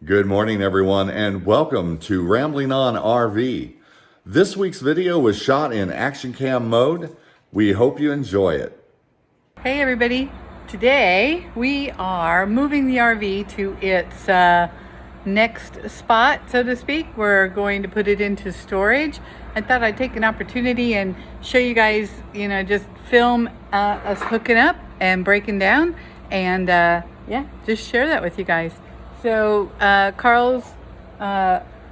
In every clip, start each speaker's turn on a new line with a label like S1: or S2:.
S1: Good morning, everyone, and welcome to Rambling On RV. This week's video was shot in action cam mode. We hope you enjoy it.
S2: Hey everybody, today we are moving the RV to its next spot, so to speak. We're going to put it into storage. I thought I'd take an opportunity and show you guys, just film us hooking up and breaking down, and yeah, just share that with you guys. So Carl's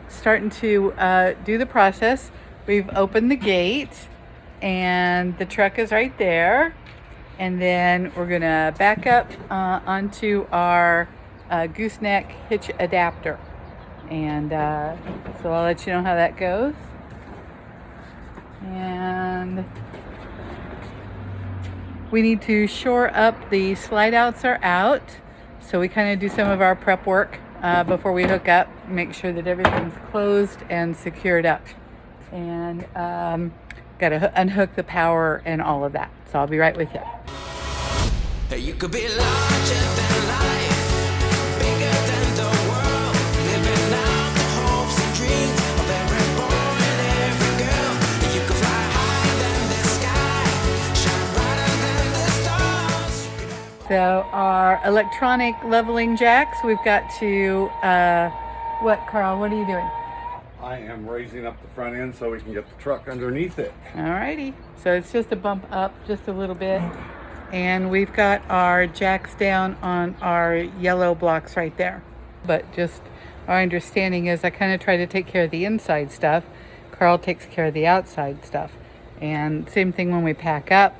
S2: starting to do the process. We've opened the gate and the truck is right there. And then we're gonna back up onto our gooseneck hitch adapter. And so I'll let you know how that goes. And we need to shore up. The slide outs are out. So we kind of do some of our prep work before we hook up, make sure that everything's closed and secured up. And got to unhook the power and all of that. So I'll be right with you.
S3: You could be larger than life, bigger than the world, living out the hopes and dreams of every boy and every girl. You could fly higher than the sky, shine brighter than the stars.
S2: So our electronic leveling jacks, we've got to, what, Carl, what are you doing?
S1: I am raising up the front end so we can get the truck underneath it.
S2: Alrighty, so it's just a bump up just a little bit. And we've got our jacks down on our yellow blocks right there. But just our understanding is I kind of try to take care of the inside stuff. Carl takes care of the outside stuff. And same thing when we pack up.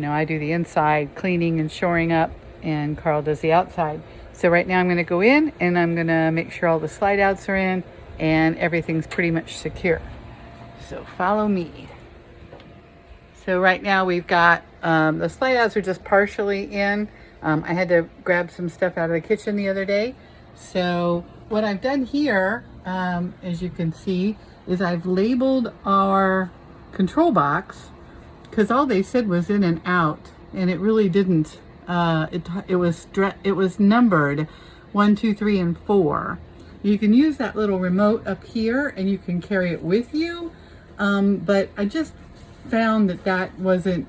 S2: I do the inside cleaning and shoring up, and Carl does the outside. So right now I'm going to go in and I'm going to make sure all the slide outs are in and everything's pretty much secure. So follow me. So right now we've got the slide outs are just partially in. I had to grab some stuff out of the kitchen the other day. So what I've done here, as you can see, is I've labeled our control box, because all they said was in and out, and it really didn't. It was numbered 1, 2, 3, and 4. You can use that little remote up here, and you can carry it with you. But I just found that wasn't,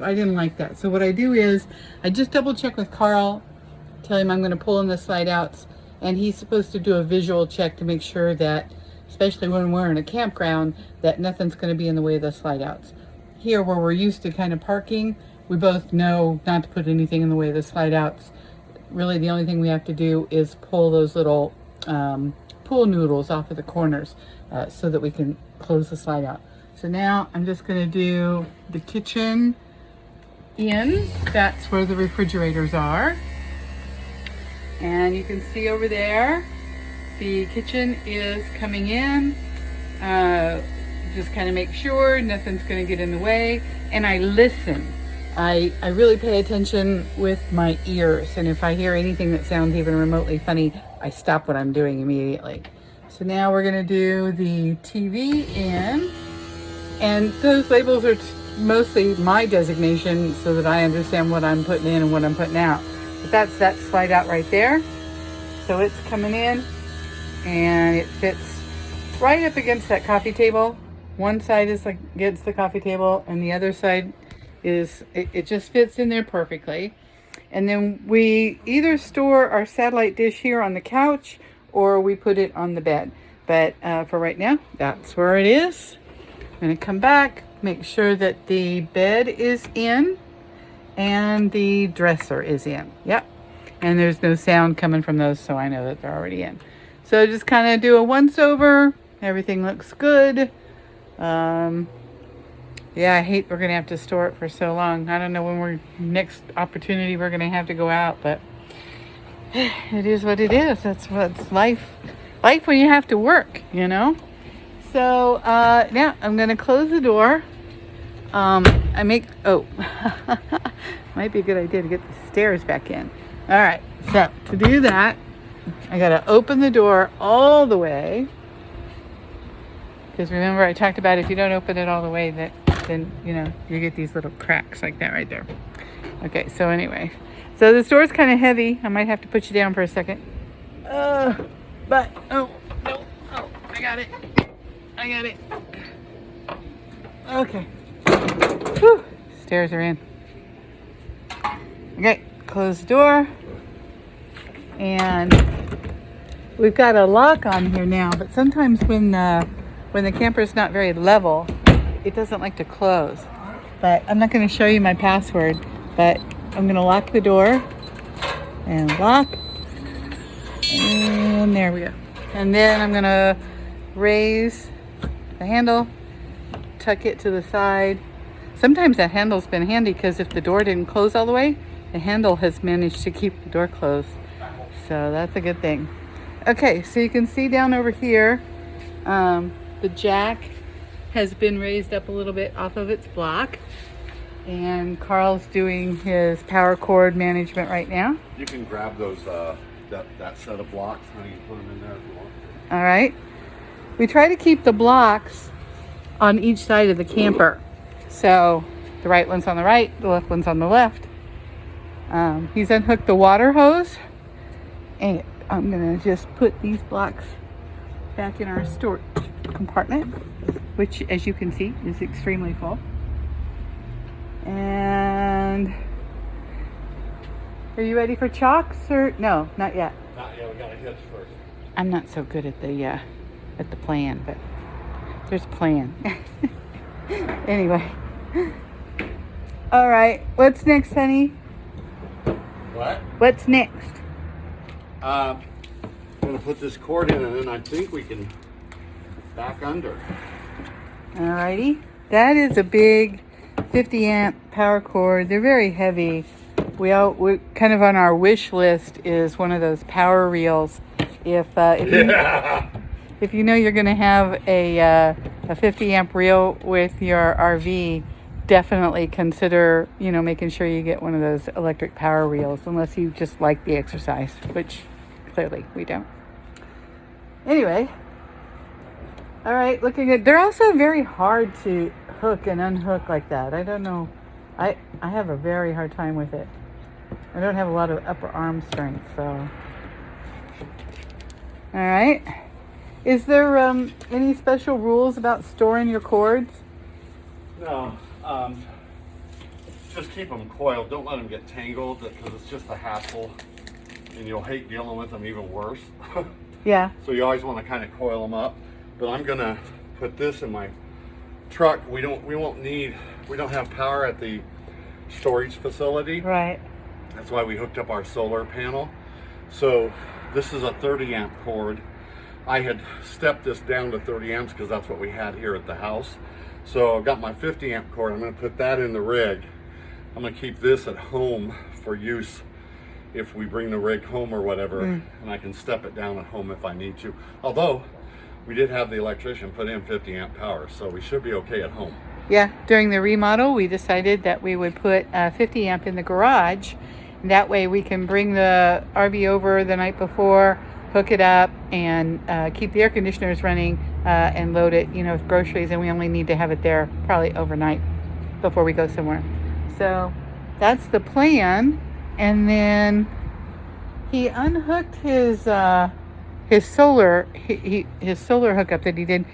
S2: I didn't like that. So what I do is I just double check with Carl, tell him I'm going to pull in the slide outs, and he's supposed to do a visual check to make sure that, especially when we're in a campground, that nothing's going to be in the way of the slide outs. Here where we're used to kind of parking, we both know not to put anything in the way of the slide outs. Really the only thing we have to do is pull those little pool noodles off of the corners so that we can close the slide out. So now I'm just going to do the kitchen in. That's where the refrigerators are. And you can see over there, the kitchen is coming in. Just kind of make sure nothing's going to get in the way. And I listen. I really pay attention with my ears. And if I hear anything that sounds even remotely funny, I stop what I'm doing immediately. So now we're going to do the TV in. And those labels are mostly my designation so that I understand what I'm putting in and what I'm putting out. But that's that slide out right there. So it's coming in and it fits right up against that coffee table. One side is like against the coffee table and the other side is, it just fits in there perfectly. And then we either store our satellite dish here on the couch or we put it on the bed. But for right now, that's where it is. I'm going to come back, make sure that the bed is in and the dresser is in. Yep. And there's no sound coming from those, so I know that they're already in. So just kind of do a once over. Everything looks good. Yeah, I hate we're going to have to store it for so long. I don't know when next opportunity we're going to have to go out, but it is what it is. That's what's life when you have to work, So now I'm going to close the door. Might be a good idea to get the stairs back in. All right, so to do that, I got to open the door all the way. Because remember I talked about if you don't open it all the way, then you get these little cracks like that right there. Okay, so anyway. So this door's kind of heavy. I might have to put you down for a second. But, oh, no. Oh, I got it. I got it. Okay. Whew. Stairs are in. Okay, close the door. And we've got a lock on here now, but sometimes when the camper's not very level, it doesn't like to close. But I'm not going to show you my password, but I'm going to lock the door and lock. And there we go. And then I'm going to raise the handle, tuck it to the side. Sometimes that handle's been handy because if the door didn't close all the way, the handle has managed to keep the door closed. So that's a good thing. Okay, so you can see down over here, the jack has been raised up a little bit off of its block. And Carl's doing his power cord management right now.
S1: You can grab those that set of blocks, honey, and put them in there if you want.
S2: All right. We try to keep the blocks on each side of the camper. So the right one's on the right, the left one's on the left. He's unhooked the water hose. And I'm going to just put these blocks back in our storage compartment, which, as you can see, is extremely full. And are you ready for chocks or no? Not yet.
S1: Not yet. We got to hitch first.
S2: I'm not so good at the plan, but there's a plan. Anyway. All right. What's next, honey?
S1: What?
S2: What's next?
S1: I'm gonna put this cord in, and then I think we can back under.
S2: Alrighty. That is a big 50 amp power cord. They're very heavy. We kind of on our wish list is one of those power reels. If you know you're gonna have a 50 amp reel with your RV, definitely consider, making sure you get one of those electric power reels, unless you just like the exercise, which clearly we don't. Anyway, all right, looking good. They're also very hard to hook and unhook like that. I don't know. I have a very hard time with it. I don't have a lot of upper arm strength, so. All right. Is there any special rules about storing your cords?
S1: No. Just keep them coiled. Don't let them get tangled because it's just a hassle, and you'll hate dealing with them even worse.
S2: Yeah.
S1: So you always want to kind of coil them up. But I'm gonna put this in my truck. We don't have power at the storage facility.
S2: Right.
S1: That's why we hooked up our solar panel. So this is a 30 amp cord. I had stepped this down to 30 amps because that's what we had here at the house. So I've got my 50 amp cord. I'm going to put that in the rig. I'm going to keep this at home for use if we bring the rig home or whatever, and I can step it down at home if I need to. Although we did have the electrician put in 50 amp power, so we should be okay at home.
S2: Yeah, during the remodel, we decided that we would put 50 amp in the garage. And that way we can bring the RV over the night before, hook it up, and keep the air conditioners running and load it, with groceries. And we only need to have it there probably overnight before we go somewhere. So that's the plan. And then he unhooked his solar his solar hookup that he did.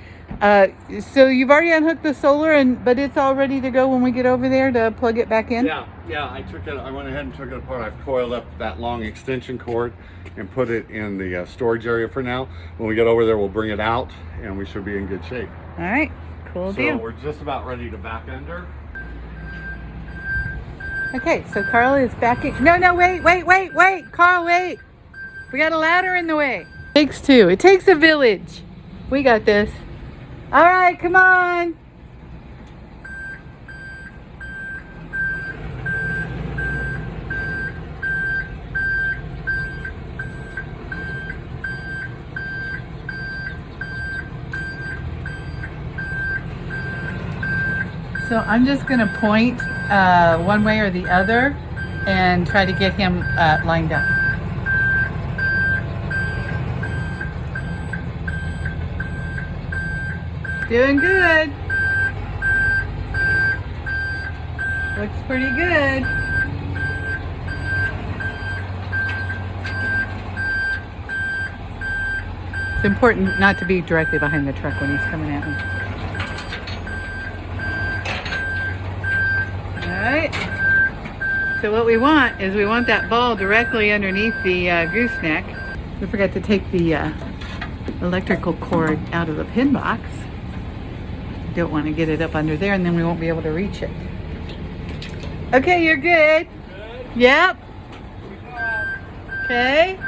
S2: So you've already unhooked the solar, but it's all ready to go when we get over there to plug it back in?
S1: Yeah, I went ahead and took it apart. I've coiled up that long extension cord and put it in the storage area for now. When we get over there, we'll bring it out and we should be in good shape.
S2: All right, cool
S1: So
S2: deal.
S1: we're just about ready to back under.
S2: Okay, so Carl is backing. No, wait, Carl, wait. We got a ladder in the way. Takes two. It takes a village. We got this. All right, come on. So I'm just going to point one way or the other and try to get him lined up. Doing good. Looks pretty good. It's important not to be directly behind the truck when he's coming at me. All right. So what we want is we want that ball directly underneath the gooseneck. We forgot to take the electrical cord out of the pin box. Don't want to get it up under there and then we won't be able to reach it. Okay, you're good. Yep. Okay.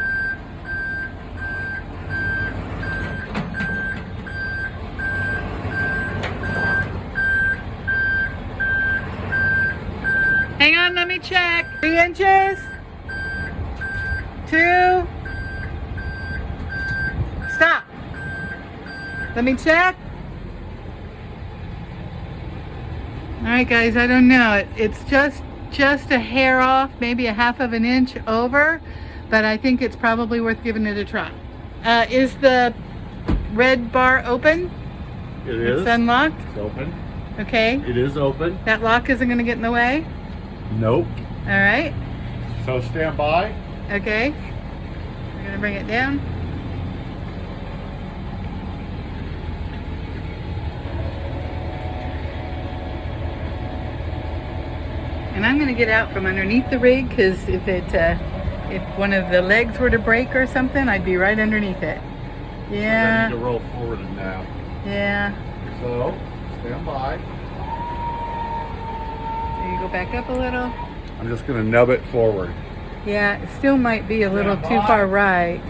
S2: Hang on, let me check. 3 inches. 2. Stop. Let me check. All right, guys, I don't know. It's just a hair off, maybe a 1/2 of an inch over, but I think it's probably worth giving it a try. Is the red bar open?
S1: It is.
S2: It's unlocked?
S1: It's open.
S2: Okay.
S1: It is open.
S2: That lock isn't going to get in the way?
S1: Nope.
S2: All right.
S1: So stand by.
S2: Okay. We're going to bring it down. And I'm going to get out from underneath the rig because if one of the legs were to break or something, I'd be right underneath it.
S1: I need
S2: Yeah.
S1: to roll forward now.
S2: Yeah.
S1: So stand by.
S2: You go back up a little.
S1: I'm just going to nub it forward.
S2: Yeah, it still might be a little too far right.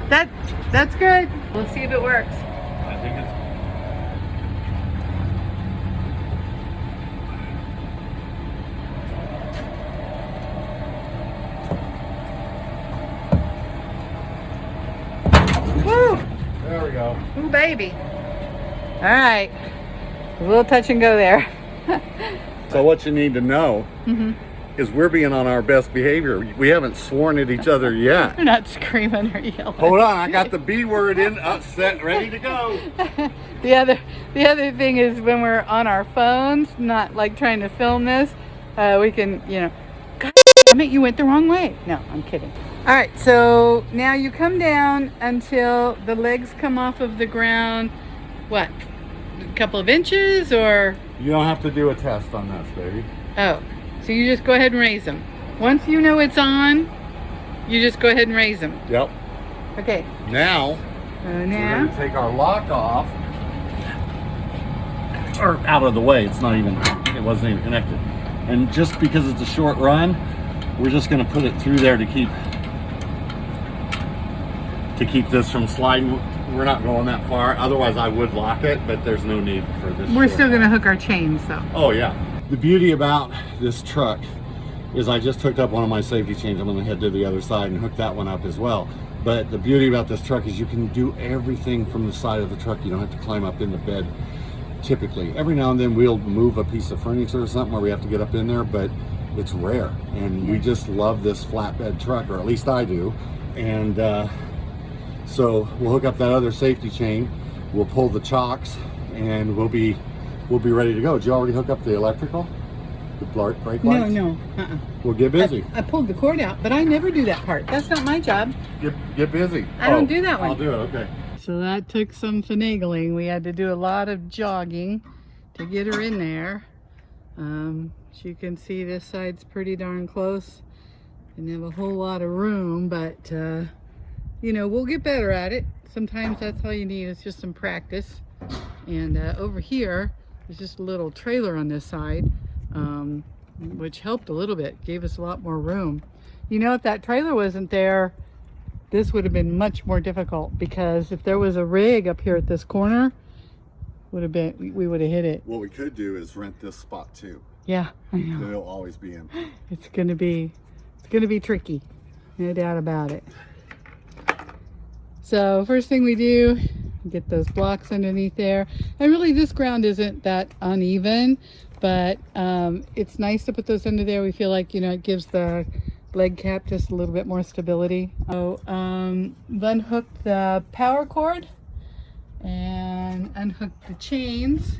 S2: That's good. We'll see if it works.
S1: I think it's.
S2: Woo!
S1: There we go.
S2: Ooh, baby. All right. A little touch and go there.
S1: So what you need to know
S2: Mm-hmm.
S1: is we're being on our best behavior. We haven't sworn at each other yet.
S2: We're not screaming or yelling.
S1: Hold on, I got the B word in, set, ready to go.
S2: The other thing is when we're on our phones, not like trying to film this, we can, God damn it, you went the wrong way. No, I'm kidding. All right, so now you come down until the legs come off of the ground. What? A couple of inches or?
S1: You don't have to do a test on this, baby.
S2: Oh, so you just go ahead and raise them. Once you know it's on, you just go ahead and raise them.
S1: Yep.
S2: Okay.
S1: Now, we're going to take our lock off. Or out of the way, it wasn't even connected. And just because it's a short run, we're just going to put it through there to keep this from sliding. We're not going that far. Otherwise, I would lock it, but there's no need for this.
S2: We're still going to hook our chains, though.
S1: Oh, yeah. The beauty about this truck is I just hooked up one of my safety chains. I'm going to head to the other side and hook that one up as well. But the beauty about this truck is you can do everything from the side of the truck. You don't have to climb up in the bed typically. Every now and then we'll move a piece of furniture or something where we have to get up in there, but it's rare. And we just love this flatbed truck, or at least I do. And so we'll hook up that other safety chain. We'll pull the chocks and we'll be ready to go. Did you already hook up the electrical? The brake lights?
S2: No.
S1: Well, get busy.
S2: I pulled the cord out, but I never do that part. That's not my job.
S1: Get busy.
S2: I don't do that one.
S1: I'll do it, okay. So
S2: that took some finagling. We had to do a lot of jogging to get her in there. As you can see, this side's pretty darn close. Didn't have a whole lot of room, but we'll get better at it. Sometimes that's all you need is just some practice. And over here, there's just a little trailer on this side, which helped a little bit, gave us a lot more room. If that trailer wasn't there, this would have been much more difficult, because if there was a rig up here at this corner, we would have hit it.
S1: what we could do is rent this spot too.
S2: Yeah, I know.
S1: It'll always be in.
S2: It's gonna be tricky, no doubt about it. So first thing we do, get those blocks underneath there. And really this ground isn't that uneven, but it's nice to put those under there. We feel like, it gives the leg cap just a little bit more stability. So unhook the power cord and unhook the chains,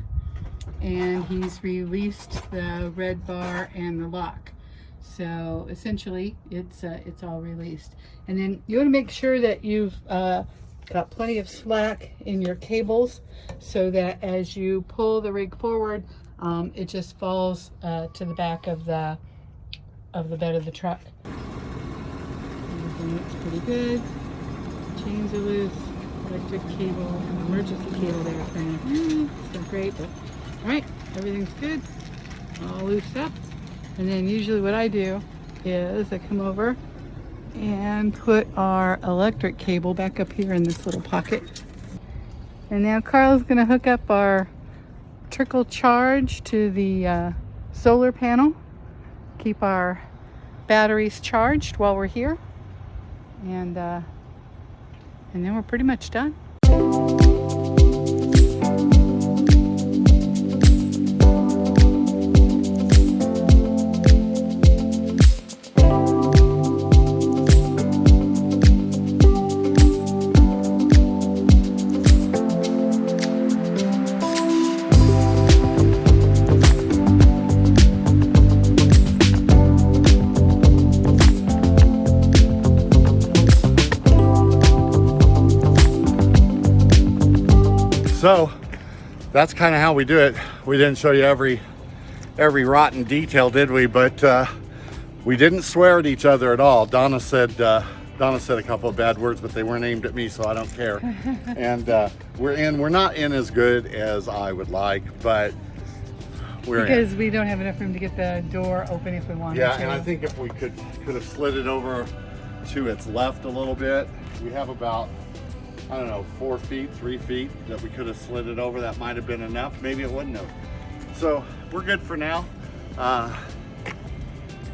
S2: and he's released the red bar and the lock. So essentially, it's all released. And then you want to make sure that you've got plenty of slack in your cables, so that as you pull the rig forward, it just falls to the back of the bed of the truck. Everything looks pretty good. Chains are loose. Electric cable, emergency cable there for now. It's not great, but all right, everything's good. All loose up. And then usually what I do is I come over and put our electric cable back up here in this little pocket. And now Carl's gonna hook up our trickle charge to the solar panel. Keep our batteries charged while we're here. And then we're pretty much done.
S1: So that's kind of how we do it. We didn't show you every rotten detail, did we? But we didn't swear at each other at all. Donna said a couple of bad words, but they weren't aimed at me, so I don't care. And we're not in as good as I would like, but we're
S2: Because
S1: in.
S2: we don't have enough room to get the door open if we wanted
S1: Yeah,
S2: to.
S1: and I think if we could have slid it over to its left a little bit. We have about, I don't know, 4 feet, 3 feet that we could have slid it over. That might have been enough. Maybe it wouldn't have. So we're good for now.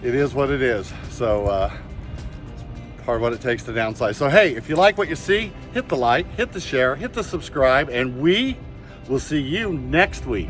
S1: It is what it is. So part of what it takes to downsize. So hey, if you like what you see, hit the like, hit the share, hit the subscribe, and we will see you next week.